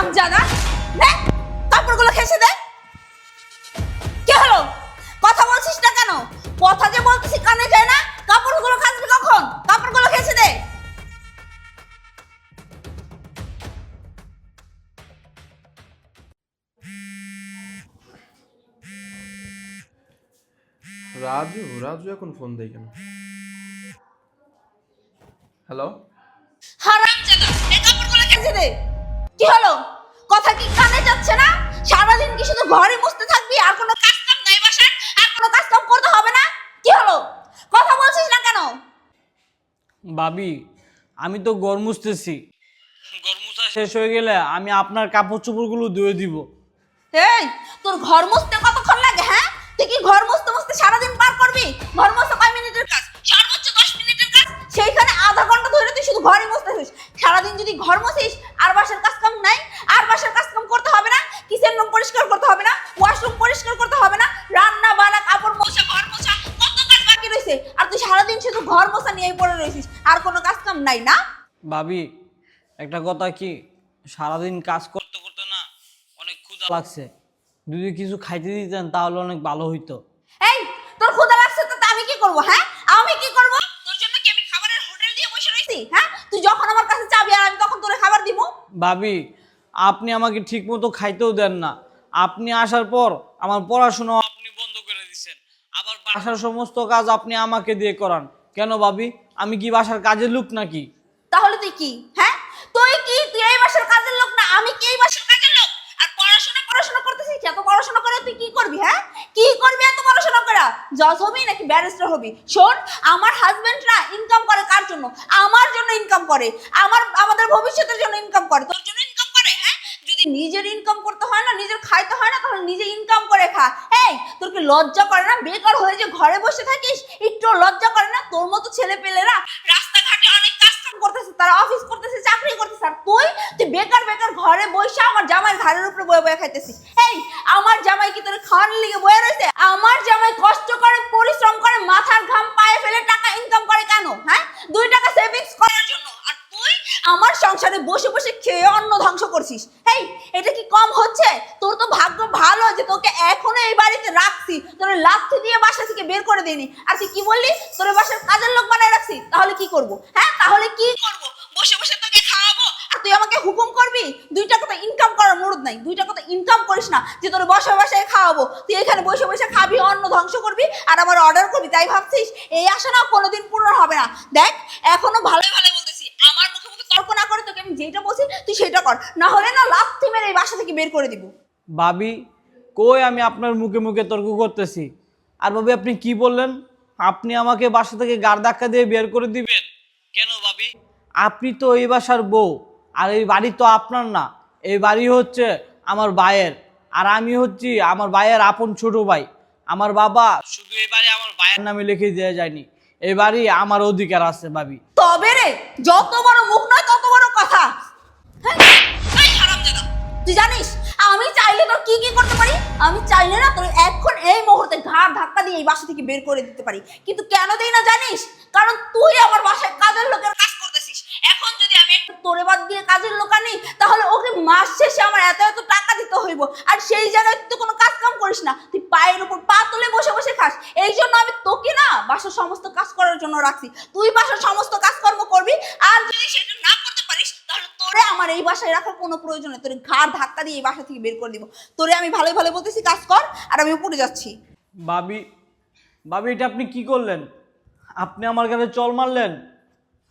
হারামজাদা, দে কাপড়গুলো খেসে দে। কি হলো, কথা বলছিস না কেন? কথা যে বলতেছি কানে যায় না? কাপড়গুলো খাসবি কখন? কাপড়গুলো খেসে দে। রাজু রাজু এখন ফোন দেয় কেন? হ্যালো। হারামজাদা, এই কাপড়গুলো খেসে দে। কি হলো, কথা কি কানে যাচ্ছে না? সারাদিন কি শুধু ঘরে বসতে থাকবি, আর কোনো কাজ কাম নাই বাসায়? আর কোনো কাজ কাম করতে হবে না? কি হলো, কথা বলছিস না কেন? ভাবি, আমি তো ঘর মুছতেছি। ঘর মুছা শেষ হয়ে গেলে আমি আপনার কাপড় চোপড়গুলো ধুয়ে দিব। এই, তোর ঘর মুছতে কতক্ষণ লাগে? হ্যাঁ, তুই কি ঘর মুছতে মুছতে সারাদিন পার করবি? ঘর মুছতে কয় মিনিটের কাজ? সর্বোচ্চ 10 মিনিটের কাজ। সেইখানে আধা ঘন্টা ধরে তুই শুধু ঘরই মুছতেছিস। সারাদিন যদি ঘর মুছিস, আর বাসার কাজ কাম নাই? আর বাসার কাজ কাম করতে হবে না? কিচেন রুম পরিষ্কার করতে হবে না? ওয়াশরুম পরিষ্কার করতে হবে না? রান্না বান্না, কাপড় মোছা, ঘর মোছা, কত কাজ বাকি রইছে? আর তুই সারাদিন শুধু ঘর মোছা নিয়েই পড়ে রইছিস, আর কোনো কাজ কাম নাই না? ভাবি, একটা কথা কি, সারাদিন কাজ করতে করতে না অনেক ক্ষুধা লাগছে। যদি কিছু খাইতে দিতেন তাহলে অনেক ভালো হইতো। এই, তোর ক্ষুধা লাগছে তো আমি কি করব? হ্যাঁ, আমি কি করব? তোর জন্য কি আমি খাবারের হোটেল দিয়ে বসে রইছি? হ্যাঁ, তুই যখন আমার কাছে চাবি আর আমি তখন তোরে খাবার দিব? ভাবি, আপনি আমাকে ঠিক মতো খাইতেও দেন না। আপনি আসার পর আমার পড়াশোনা আপনি বন্ধ করে দিচ্ছেন। আবার বাসার সমস্ত কাজ আপনি আমাকে দিয়ে করান। কেন ভাবি, আমি কি বাসার কাজের লোক নাকি? তাহলে তুই কি? হ্যাঁ, তুই কি? তুই এই বাসার কাজের লোক না আমি কি এই বাসার কাজের লোক? আর পড়াশোনা পড়াশোনা করতেছিস, এত পড়াশোনা করে তুই কি করবি? হ্যাঁ, কি করবি এত পড়াশোনা করে? জজ হবি নাকি ব্যারিস্টার হবি? শোন, আমার হাজবেন্ডরা ইনকাম করে কার জন্য? আমার জন্য ইনকাম করে। আমাদের ভবিষ্যতের জন্য ইনকাম করে। তোর জন্য ইনকাম করে? হ্যাঁ, যদি নিজের ইনকাম করতে হয় না, নিজের খাইতে হয় না, তাহলে নিজে ইনকাম করে খা। এই, তোর কি লজ্জা করে না? বেকার হয়ে যে ঘরে বসে থাকিস, একটু লজ্জা করে না? তোর মতো ছেলে পেলেরা রাস্তাঘাটে অনেক কাজ কাম করতেছে, তারা অফিস করতেছে, চাকরি করতেছে, আর তুই তুই বেকার বেকার ঘরে বসে আমার জামাই ঘাড়ের উপরে বয়ে বয়ে খাইতেছিস। এই, আমার জামাই কি তোর খাওয়ানোর লিগে বয়ে রয়েছে? আমার জামাই কষ্ট করে, পরিশ্রম করে, মাথার ঘাম পায়ে ফেলে টাকা ইনকাম করে কেন? হ্যাঁ, 2 টাকা সেভিংস করার জন্য। আর তুই আমার সংসারে বসে বসে খেয়ে অন্ন ধ্বংস করছিস। এই, এটা কি কম হচ্ছে? তোর তো ভাগ্য ভালো যে তোকে এখনো এই বাড়িতে রাখছি, তোর লাথি দিয়ে বাসা থেকে বের করে দেয়নি। আর তুই কি বললি, তোর বাসার কাজের লোক বানায় রাখছি? তাহলে কি করব? হ্যাঁ, তাহলে কি করব? বসে বসে তোকে খাওয়াবো আর তুই আমাকে হুকুম করবি? 2 টাকা তো ইনকাম করার মুরুদ নাই, 2 টাকা তো ইনকাম করিস না যে তোর বসে বসে খাওয়াবো। তুই এখানে বসে বসে খাবি, অন্ন ধ্বংস করবি, আর আবার অর্ডার করবি, তাই ভাবছিস? এই আশা না কোনোদিন পূর্ণ হবে না। দেখ, এখনো ভালো ভালো বলতেছি, আমার মুখে মুখে তর্ক না করে তোকে আমি যেটা বলছি তুই সেটা কর, না হলে না লাথি মেরে এই বাসা থেকে বের করে দিব। ভাবি, কই আমি আপনার মুখে মুখে তর্ক করতেছি? আর ভাবি, আপনি কি বললেন? আপনি আমাকে বাসা থেকে গাড় ধাক্কা দিয়ে বের করে দিবেন? কেন ভাবি? আপনি তো এই বাসার বউ, আর এই বাড়ি তো আপনার না। এই বাড়ি হচ্ছে আমার ভাইয়ের, আর আমি হচ্ছি আমার ভাইয়ের আপন ছোট ভাই। আমার বাবা শুধু এই বাড়ি আমার ভাইয়ের নামে লিখে দেওয়া যায়নি, এই বাড়ি আমার অধিকার আছে ভাবি। তবে রে, যত বড় মুখ নয় তত বড় কথা। হ্যাঁ, এই হারামজাদা, তুই জানিস আমি চাইলে তোর কি কি করতে পারি? আমি চাইলে না তোর এখন এই মুহূর্তে ঘাড় ধাক্কা দিয়ে এই বাসা থেকে বের করে দিতে পারি, কিন্তু কেন দেই না জানিস? কারণ তুই আমার বাসায় কাজের লোকের কাজ করতেছিস। এখন যদি আমি একটু তোরে বাদ দিয়ে কাজের লোক আনি, তাহলে ওকে মাস শেষে আমার এত এত টাকা দিতে হইব, আর সেই জায়গায় তুই তো কোনো কাজ কাম করিস না, তুই পায়ের উপর পা তুলে বসে বসে খাস। এই জন্য আমি তোকে না বাসার সমস্ত কাজ করার জন্য রাখছি। তুই বাসার সমস্ত কাজকর্ম করবি, আর যদি সেটা না করতে পারিস তাহলে তোরে আমার এই বাসায় রাখার কোনো প্রয়োজন নেই। তোরে ঘাড় ধাক্কা দিয়ে এই বাসা থেকে বের করে দিব। তোরে আমি ভালো ভালো বলতেছি, কাজ কর, আর আমি উপরে যাচ্ছি। ভাবি, ভাবি, এটা আপনি কি করলেন? আপনি আমার কাছে চল মারলেন।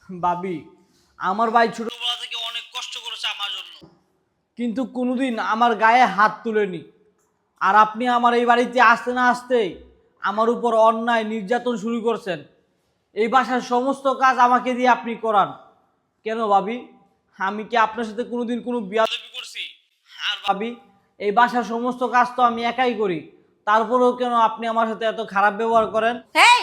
ভাবি, আমার ভাই ছোটবেলা থেকে অনেক কষ্ট করেছে আমার জন্য, কিন্তু কোনোদিন আমার গায়ে হাত তুলেনি। আর আপনি আমার এই বাড়িতে আসতে না আসতেই আমার উপর অন্যায় নির্যাতন শুরু করছেন। এই বাসার সমস্ত কাজ আমাকে দিয়ে আপনি করান। কেন ভাবি? আমি কি আপনার সাথে কোনোদিন কোনো বিয়াদবি করছি? আর ভাবি, এই বাসার সমস্ত কাজ তো আমি একাই করি, তারপরেও কেন আপনি আমার সাথে এত খারাপ ব্যবহার করেন? এই,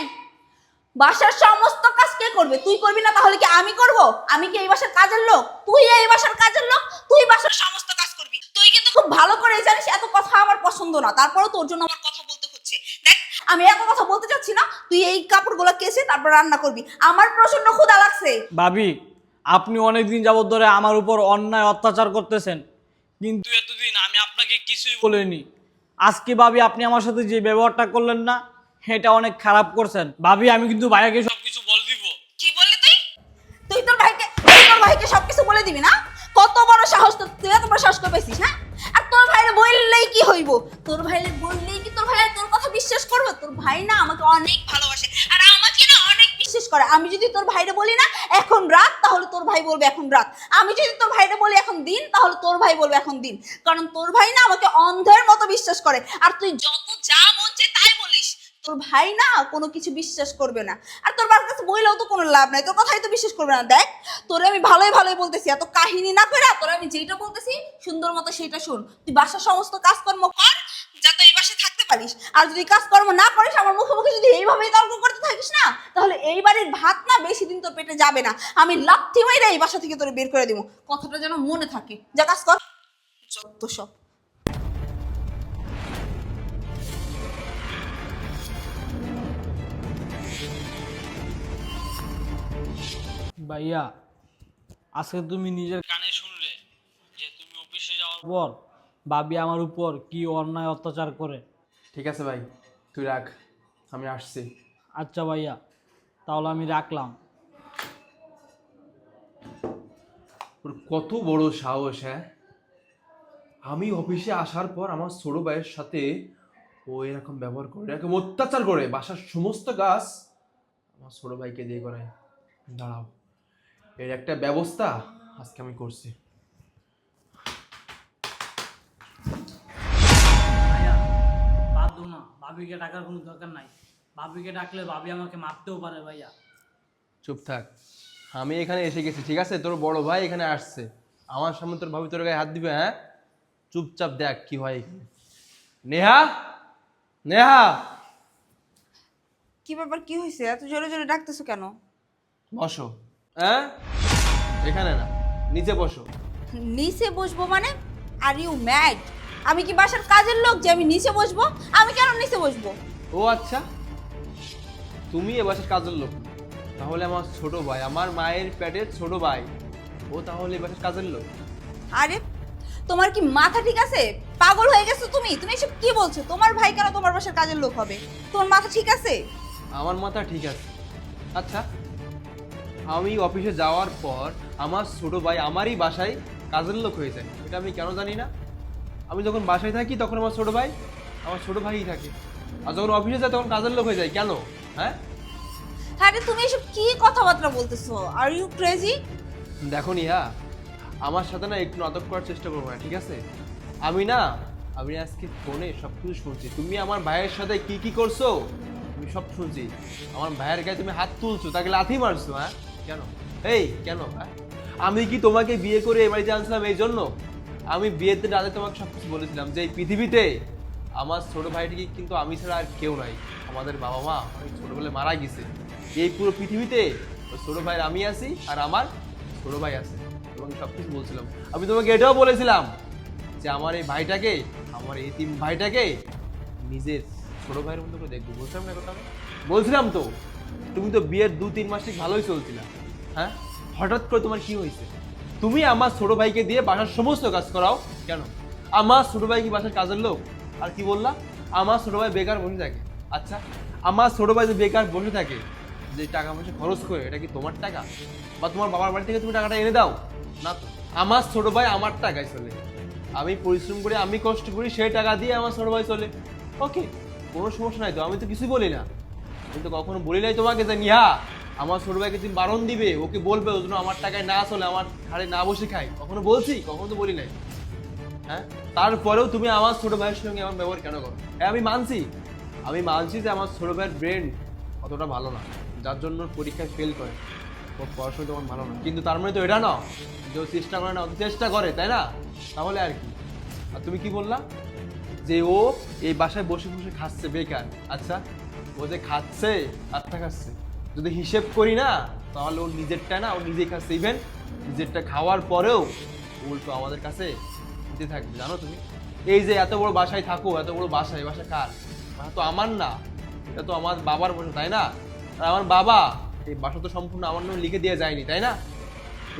বাসার সমস্ত কাজ কে করবে? তুই করবি না, তাহলে কি আমি করব? আমি কি এই বাসার কাজের লোক? তুই এই বাসার কাজের লোক, তুই বাসার সমস্ত কাজ করবি। তুই কিন্তু খুব ভালো করে জানিস এত কথা আমার পছন্দ না, তারপরেও তোর জন্য আমার কথা বলতে হচ্ছে। দেখ, আমি এত কথা বলতে চাচ্ছি না, তুই এই কাপড়গুলো কেচে তারপর রান্না করবি, আমার প্রচন্ড ক্ষুধা লাগছে। ভাবি, আপনি অনেকদিন যাবত ধরে আমার উপর অন্যায় অত্যাচার করতেছেন, কিন্তু এতদিন আমি আপনাকে কিছুই বলিনি। আজকে ভাবি আপনি আমার সাথে যে ব্যবহারটা করলেন না, এটা অনেক খারাপ করছেন। ভাবি আমি কিন্তু ভাইয়াকে সবকিছু বলে দিব। কি বললি তুই? তুই তোর ভাইকে সবকিছু বলে দিবি না? কত বড় সাহস তোর, তুই এত বড় সাহস করে পেয়েছিস? হ্যাঁ, আর তোর ভাইরে বললেই কি হইব? তোর ভাইরে বললেই কি তোর ভাই আর তোর কথা বিশ্বাস করবে? তোর ভাই না আমাকে অনেক ভালোবাসে আর আমাকে না অনেক বিশ্বাস করে। আমি যদি তোর ভাইরে বলি না এখন রাত, তাহলে তোর ভাই বলবে এখন রাত। আমি যদি তোর ভাইরে বলি এখন দিন, তাহলে তোর ভাই বলবে এখন দিন। কারণ তোর ভাই না আমাকে অন্ধের মতো বিশ্বাস করে। আর তুই যত যা মন চায় তাই বলিস, তোর ভাই না কোনো কিছু বিশ্বাস করবে না। আর তোর বাবার কাছে বইলেও তো কোনো লাভ নাই, তোর কথাই তো বিশ্বাস করবে না। দেখ, তোরে আমি ভালোই ভালোই বলতেছি, এত কাহিনী না করে তোরে আমি যেটা বলতেছি সুন্দর মতো সেটা শুন। তুই বাসার সমস্ত কাজকর্ম কর, যাতে এই বাসায় থাকতে পারিস। আর যদি কাজকর্ম না করিস, আমার মুখে মুখে যদি এইভাবেই তর্ক করতে থাকিস না, তাহলে এই বাড়ির ভাত না বেশি দিন তোর পেটে যাবে না। আমি লাথি মাইরা এই বাসা থেকে তোরে বের করে দিব। কথাটা যেন মনে থাকে। যা কাজ কর, যত সব। ভাইয়া, আজকে তুমি নিজের কানে শুনলে যে তুমি অফিসে যাওয়ার পর ভাবি আমার উপর কি অন্যায় অত্যাচার করে। ঠিক আছে ভাই, তুই রাখ, আমি আসছি। আচ্ছা ভাইয়া, তাহলে আমি রাখলাম। ওর কত বড় সাহস! হ্যাঁ, আমি অফিসে আসার পর আমার ছোট ভাইয়ের সাথে ও এরকম ব্যবহার করে, এরকম অত্যাচার করে, বাসার সমস্ত কাজ আমার ছোট ভাইকে দিয়ে করায়। দাঁড়াও, এর একটা ব্যবস্থা আজকে আমি করছি। ভাইয়া, বাদ দাও না, ভাবিকে ডাকার কোনো দরকার নাই। ভাবিকে ডাকলে ভাবি আমাকে মারতেও পারে। ভাইয়া চুপ থাক, আমি এখানে এসে গেছি, ঠিক আছে? তোর বড় ভাই এখানে আসছে, আমার সামনে তোর ভাবি তোর গায়ে হাত দিবে? হ্যাঁ, চুপচাপ দেখ কি হয় এখানে। নেহা, নেহা, কি ব্যাপার, কি হয়েছে? এত জোরে জোরে ডাকতেছো কেন? বসো। হ্যাঁ, এখানে না, নিচে বসো। নিচে বসবো মানে? Are you mad? আমি কি বাসার কাজের লোক যে আমি নিচে বসবো? আমি কেন নিচে বসবো? ও আচ্ছা, তুমি এ বাসার কাজের লোক? তাহলে আমার ছোট ভাই, আমার মায়ের পেটের ছোট ভাই, ও তাহলে এ বাসার কাজের লোক? আরে, তোমার কি মাথা ঠিক আছে? পাগল হয়ে গেছো তুমি? তুমি এসব কি বলছো? তোমার ভাই কেন তোমার বাসার কাজের লোক হবে? তোমার মাথা ঠিক আছে? আমার মাথা ঠিক আছে। আচ্ছা, আমি অফিসে যাওয়ার পর আমার ছোট ভাই আমারই বাসায় কাজের লোক হয়ে যায়, এটা আমি কেন জানি না? আমি যখন বাসায় থাকি তখন আমার ছোট ভাইই থাকে, আর যখন অফিসে যায় তখন কাজের লোক হয়ে যায় কেন? হ্যাঁ, আরে তুমি এসব কি কথাবার্তা বলতেছো? Are you crazy? দেখো নিয়া, আমার সাথে না একটু নাটক করার চেষ্টা করবো না, ঠিক আছে? আমি আজকে ফোনে সব কিছু শুনছি, তুমি আমার ভাইয়ের সাথে কি কি করছো আমি সব শুনছি। আমার ভাইয়ের গায়ে তুমি হাত তুলছো, তাকে লাথি মারছো। হ্যাঁ, কেন? এই কেন? হ্যাঁ, আমি কি তোমাকে বিয়ে করে এ বাড়িতে আনছিলাম এই জন্য? আমি বিয়েতে রাতে তোমাকে সব কিছু বলেছিলাম যে এই পৃথিবীতে আমার ছোট ভাইটিকে কিন্তু আমি ছাড়া আর কেউ নাই। আমাদের বাবা মা অনেক ছোটবেলায় মারা গেছে, এই পুরো পৃথিবীতে ওই ছোট ভাইয়ের আমি আছি আর আমার ছোট ভাই আছে। তোমাকে সব কিছু বলছিলাম, আমি তোমাকে এটাও বলেছিলাম যে আমার এই ভাইটাকে, আমার এই তিন ভাইটাকে নিজের ছোট ভাইয়ের মতো করে দেখবো। বলছিলাম না কথা? বলছিলাম তো। তুমি তো বিয়ের 2-3 মাস ঠিক ভালোই চলছিল। হ্যাঁ, হঠাৎ করে তোমার কি হয়েছে? তুমি আমার ছোট ভাইকে দিয়ে বাসার সমস্ত কাজ করাও কেন? আমার ছোট ভাই কি বাসার কাজের লোক? আর কি বললা? আমার ছোট ভাই বেকার বসে থাকে। আচ্ছা, আমার ছোট ভাই যে বেকার বসে থাকে, যে টাকা পয়সা খরচ করে, এটা কি তোমার টাকা? বা তোমার বাবার বাড়ি থেকে তুমি টাকাটা এনে দাও? না তো, আমার ছোট ভাই আমার টাকায় চলে। আমি পরিশ্রম করে, আমি কষ্ট করি, সেই টাকা দিয়ে আমার ছোট ভাই চলে। ওকে, কোনো সমস্যা নাই তো, আমি তো কিছুই বলি না। কিন্তু কখনো বলি নাই তোমাকে যে নিহা আমার ছোট ভাইকে তুমি বারণ দিবে, ওকে বলবে ও যেন আমার টাকায় না চলে, আমার ঘাড়ে না বসে খায়? কখনো বলছি? কখনো তো বলি নাই। হ্যাঁ, তারপরেও তুমি আমার ছোট ভাইয়ের সঙ্গে আমার ব্যবহার কেন করো? হ্যাঁ, আমি মানছি যে আমার ছোট ভাইয়ের ব্রেন অতটা ভালো না, যার জন্য পরীক্ষায় ফেল করে। ওর পড়াশোনা তেমন ভালো না, কিন্তু তার মানে তো এটা না যে ও চেষ্টা করে না, অত চেষ্টা করে, তাই না? তাহলে আর কি? আর তুমি কি বললা যে ও এই বাসায় বসে বসে খাচ্ছে বেকার? আচ্ছা, ও যে খাচ্ছে আত্মা খাচ্ছে, যদি হিসেব করি না তাহলে ওর নিজেরটা না, ও নিজেই খাচ্ছে। ইভেন নিজেরটা খাওয়ার পরেও উল্টো আমাদের কাছে দিতে থাকবে, জানো তুমি? এই যে এত বড় বাসায় থাকো, এত বড় বাসা, এই বাসা কার? বাসা তো আমার না, এটা তো আমার বাবার বাসা, তাই না? আর আমার বাবা এই বাসা তো সম্পূর্ণ আমার নামে লিখে দিয়ে যায়নি, তাই না?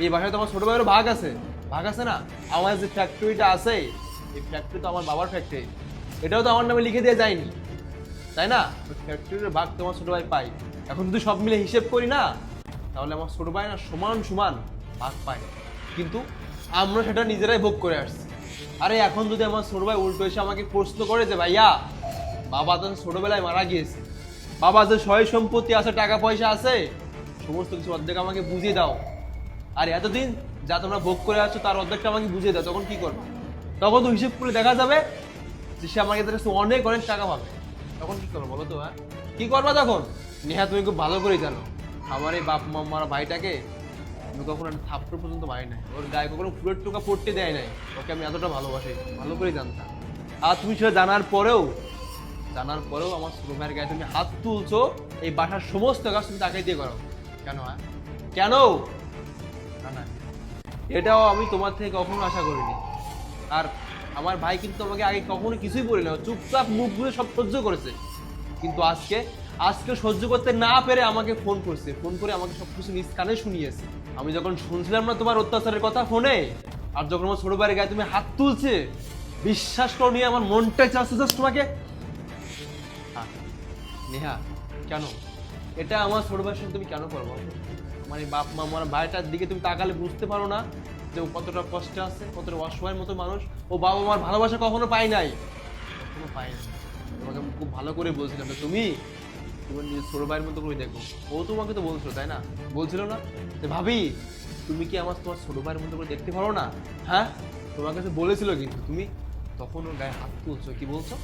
এই বাসায় তো আমার ছোট ভাইয়েরও ভাগ আছে। ভাগ আছে না? আমার যে ফ্যাক্টরিটা আছে, এই ফ্যাক্টরি তো আমার বাবার ফ্যাক্টরি, এটাও তো আমার নামে লিখে দিয়ে যায়নি, তাই না? ফ্যাক্টরির ভাগ তোমার ছোট ভাই পাই। এখন যদি সব মিলে হিসেব করি না, তাহলে আমার ছোট ভাই না সমান সমান ভাগ পায়, কিন্তু আমরা সেটা নিজেরাই ভোগ করে আসছি। আরে এখন যদি আমার ছোট ভাই উল্টো এসে আমাকে প্রশ্ন করে যে ভাইয়া, বাবা তো ছোটবেলায় মারা গিয়েছে, বাবা যে সয় সম্পত্তি আছে, টাকা পয়সা আছে, সমস্ত কিছু অর্ধেক আমাকে বুঝিয়ে দাও, আর এতদিন যা তোমরা ভোগ করে আসছো তার অর্ধেকটা আমাকে বুঝিয়ে দাও, তখন কি করবে? তখন তো হিসেব করে দেখা যাবে যে সে আমাকে কাছে অনেক অনেক টাকা পাবে। তখন কি করবো বলো তো? হ্যাঁ, কি করবা তখন? নেহা তুমি খুব ভালো করে জানো, আমার এই বাপ মামার ভাইটাকে আমি কখনো একটা থাপ্পড় পর্যন্ত মারি নাই, ওর গায়ে কখনো ফুলের টোকা পড়তে দেয় নাই, ওকে আমি এতটা ভালোবাসি, ভালো করে জানতাম। আর তুমি সেটা জানার পরেও আমার ছোট ভাইয়ের গায়ে তুমি হাত তুলছো, এই বাসার সমস্ত কাজ তুমি তাকে দিয়ে করো কেন? হ্যাঁ কেন? না না, এটাও আমি তোমার থেকে কখনো আশা করিনি। আর আমার ভাই কিন্তু আমাকে আগে কখনো কিছুই বলে না, চুপচাপ মুখ ঘুরে সব সহ্য করেছে, কিন্তু আজকে সহ্য করতে না পেরে আমাকে ফোন করছে, ফোন করে আমাকে সবকিছু নিজ কানে শুনিয়েছে। আমি যখন শুনছিলাম না তোমার অত্যাচারের কথা ফোনে, আর যখন আমার ছোট ভাইয়ের গায়ে তুমি হাত তুলছে, বিশ্বাস করো নিয়ে আমার মনটাই চাচ্ছে জাস্ট তোমাকে। নেহা, কেন এটা আমার ছোট ভাইয়ের সঙ্গে তুমি কেন করবো? আমার এই বাপ মা আমার ভাইটার দিকে তুমি তাকালে বুঝতে পারো না যে ও কতটা কষ্টে আছে, কতটা অসহায়ের মতো মানুষ। ও বাবা মার ভালোবাসা কখনো পাই নাই, কখনো পাই নাই। তোমাকে আমি খুব ভালো করে বলছিলাম যে তুমি তোমার নিজের ছোট ভাইয়ের মতো করে দেখো। ও তোমাকে তো বলছিল, তাই না? বলছিল না যে ভাবি তুমি কি তোমার ছোট ভাইয়ের মতো করে দেখতে পারো না? হ্যাঁ, তোমার কাছে বলেছিল, কিন্তু তুমি তখন ওর গায়ে হাত তুলছো, কি বলছো?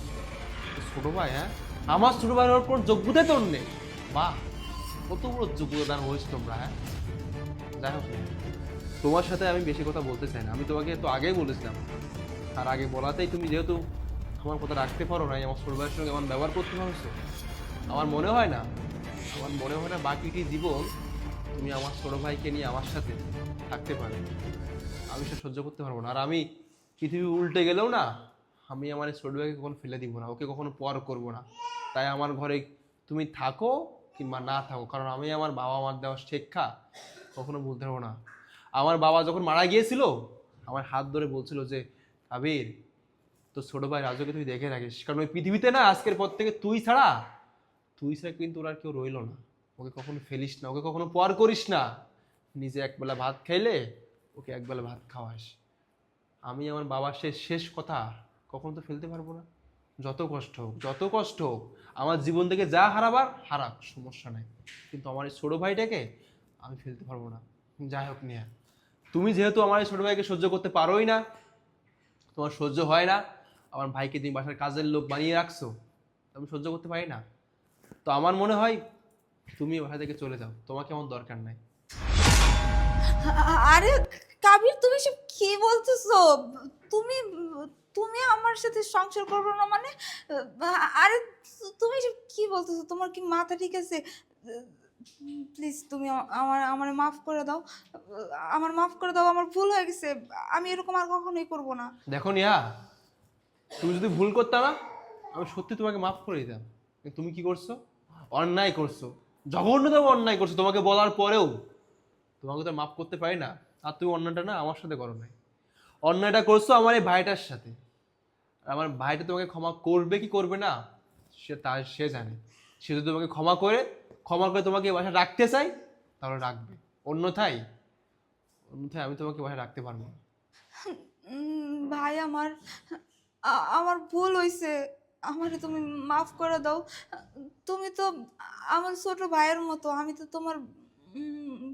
ছোট ভাই? হ্যাঁ, আমার ছোট ভাইয়ের ওর কোনো যোগ্যতাই তোর নেই। বাহ, কত বড় যোগ্যতা দান হয়েছে তোমরা। হ্যাঁ, যাই হোক, তোমার সাথে আমি বেশি কথা বলতে চাই না, আমি তোমাকে তো আগেই বলেছিলাম, আর আগে বলাতেই তুমি যেহেতু আমার কথা রাখতে পারো না, আমার ছোট ভাইয়ের সঙ্গে এমন ব্যবহার করতে পারছো, আমার মনে হয় না বাকিটি জীবন তুমি আমার ছোট ভাইকে নিয়ে আমার সাথে থাকতে পারবে। আমি সে সহ্য করতে পারবো না, আর আমি পৃথিবী উল্টে গেলেও না, আমি আমার এই ছোট ভাইকে কখনো ফেলে দিব না, ওকে কখনো পর করবো না। তাই আমার ঘরে তুমি থাকো কিংবা না থাকো, কারণ আমি আমার বাবা মার দেওয়া শিক্ষা কখনো ভুলতে পারবো না। আমার বাবা যখন মারা গিয়েছিল, আমার হাত ধরে বলছিল যে আবির, তো ছোট ভাই রাজুকে তুই দেখে রাখিস, কারণ ওই পৃথিবীতে না আজকের পর থেকে তুই ছাড়া কিন্তু ওর আর কেউ রইলো না। ওকে কখনো ফেলিস না, ওকে কখনো পর করিস না। নিজে একবেলা ভাত খাইলে ওকে একবেলা ভাত খাওয়াস। আমি আমার বাবার শেষ কথা কখনো তো ফেলতে পারবো না। যত কষ্ট হোক, আমার জীবন থেকে যা হারাক, সমস্যা নাই, কিন্তু আমার এই ছোট ভাইটাকে আমি ফেলতে পারবো না। যাই হোক নিয়া, তুমি যেহেতু আমার এই ছোট ভাইকে সহ্য করতে পারোই না, তোমার সহ্য হয় না, আমার ভাইকে তুমি বাসার কাজের লোক বানিয়ে রাখছো, আমি সহ্য করতে পারি না, তো আমার মনে হয় তুমি বাসা থেকে চলে যাও, তোমাকে আমার দরকার নাই। আরে কাবির, তুমি সব কি বলতেছো? তুমি তুমি আমার সাথে সংসার করবে না মানে? আরে তুমি সব কি বলতেছো? তোমার কি মাথা ঠিক আছে? প্লিজ তুমি আমার মাফ করে দাও, আমার ভুল হয়ে গেছে, আমি এরকম আর কখনোই করব না। দেখো নিয়া, তুমি যদি ভুল করতে না, আমি সত্যি তোমাকে মাফ করে দিতাম, কিন্তু তুমি কি করছো? অন্যায় করছো, জঘন্যতম অন্যায় করছো। তোমাকে বলার পরেও তোমাকে তো মাফ করতে পারি না, আর তুমি অন্যায়টা না আমার সাথে করো নাই, অন্যায়টা করছো আমার এই ভাইটার সাথে। আর আমার ভাইটা তোমাকে ক্ষমা করবে কি করবে না সে জানে। সে যদি তোমাকে ক্ষমা করে তোমাকে বাসায় রাখতে চাই, তাহলে রাখবে, অন্যথায় আমি তোমাকে বাসায় রাখতে পারবো না। ভাই, আমার ভুল হয়েছে, আমারে তুমি মাফ করে দাও। তুমি তো আমার ছোট ভাইয়ের মতো, আমি তো তোমার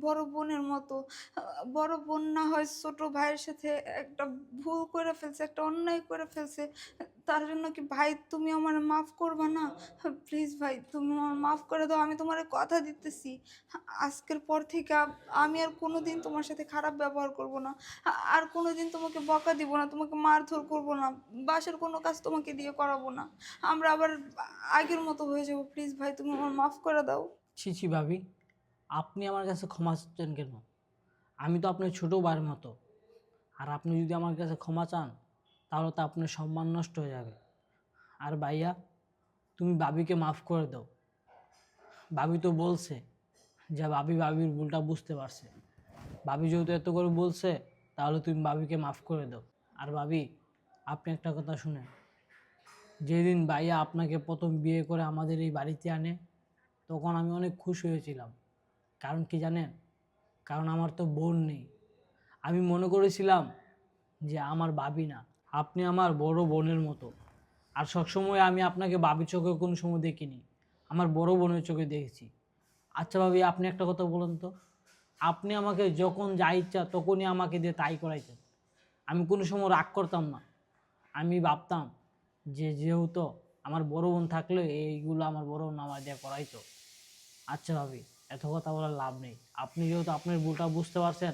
বড় বোনের মতো। বড় বোন না হয় ছোট ভাইয়ের সাথে একটা ভুল করে ফেলছে, একটা অন্যায় করে ফেলছে, তার জন্য কি ভাই তুমি আমার মাফ করবা না? প্লিজ ভাই, তুমি আমার মাফ করে দাও, আমি তোমার কথা দিতেছি, আজকের পর থেকে আমি আর কোনোদিন তোমার সাথে খারাপ ব্যবহার করব না, আর কোনোদিন তোমাকে বকা দিব না, তোমাকে মারধর করব না, বাসার কোনো কাজ তোমাকে দিয়ে করাবো না, আমরা আবার আগের মতো হয়ে যাবো। প্লিজ ভাই, তুমি আমার মাফ করে দাও। ছি ভাবি, আপনি আমার কাছে ক্ষমা চাচ্ছেন কেন? আমি তো আপনার ছোটো ভাইয়ের মতো, আর আপনি যদি আমার কাছে ক্ষমা চান তাহলে তো আপনার সম্মান নষ্ট হয়ে যাবে। আর ভাইয়া, তুমি ভাবিকে মাফ করে দাও। ভাবি তো বলছে যে ভাবির ভুলটা বুঝতে পারছে। ভাবি যেহেতু এত করে বলছে, তাহলে তুমি ভাবিকে মাফ করে দাও। আর ভাবি, আপনি একটা কথা শুনেন, যেদিন ভাইয়া আপনাকে প্রথম বিয়ে করে আমাদের এই বাড়িতে আনে, তখন আমি অনেক খুশি হয়েছিলাম। কারণ কি জানেন? কারণ আমার তো বোন নেই। আমি মনে করেছিলাম যে আমার ভাবি না, আপনি আমার বড় বোনের মতো। আর সবসময় আমি আপনাকে ভাবি চোখে কোনো সময় দেখিনি, আমার বড় বোনের চোখে দেখেছি। আচ্ছা ভাবি, আপনি একটা কথা বলুন তো, আপনি আমাকে যখন যা ইচ্ছা তখনই আমাকে দিয়ে তাই করাইতেন, আমি কোনো সময় রাগ করতাম না। আমি ভাবতাম যে যেহেতু আমার বড় বোন থাকলে এইগুলো আমার বড় বোন আমার দিয়ে করাইতো। আচ্ছা ভাবি, এত কথা বলার লাভ নেই। আপনি যেহেতু আপনার ভুলটা বুঝতে পারছেন,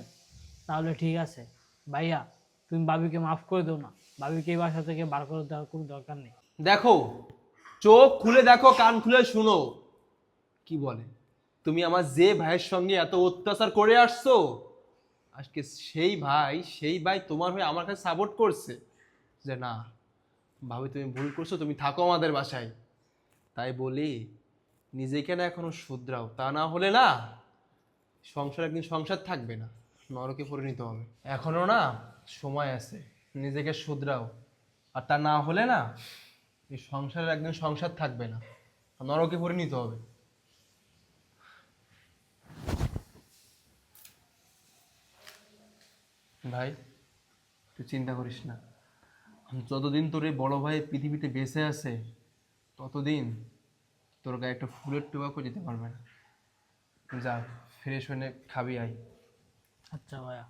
তাহলে ঠিক আছে। ভাইয়া, তুমি ভাবিকে মাফ করে দাও না, ভাবিকে এই বাসা থেকে বার করে দেওয়ার কোনো দরকার নেই। দেখো, চোখ খুলে দেখো, কান খুলে শুনো, কি বলে তুমি আমার যে ভাইয়ের সঙ্গে এত অত্যাচার করে আসছো, আজকে সেই ভাই তোমার হয়ে আমার কাছে সাপোর্ট করছে যে না ভাবি তুমি ভুল করছো, তুমি থাকো আমাদের বাসায়। তাই বলি নিজেকে না এখনো শুধরাও, তা না হলে না সংসার একদিন সংসার থাকবে না, নরকে পরিণত হবে। এখনো না সময় আছে, নিজেকে শুধরাও। আর তা না হলে না এই সংসারের একদিন সংসার থাকবে না, নরকে পরিণত হবে। ভাই তুই চিন্তা করিস না, যতদিন তোর এই বড় ভাই পৃথিবীতে বেঁচে আছে ততদিন তোর গায়ে একটা ফুলের টোকাও যেতে পারবে না। যা ফ্রেশ হয়ে খাবি আয়। আচ্ছা ভাইয়া।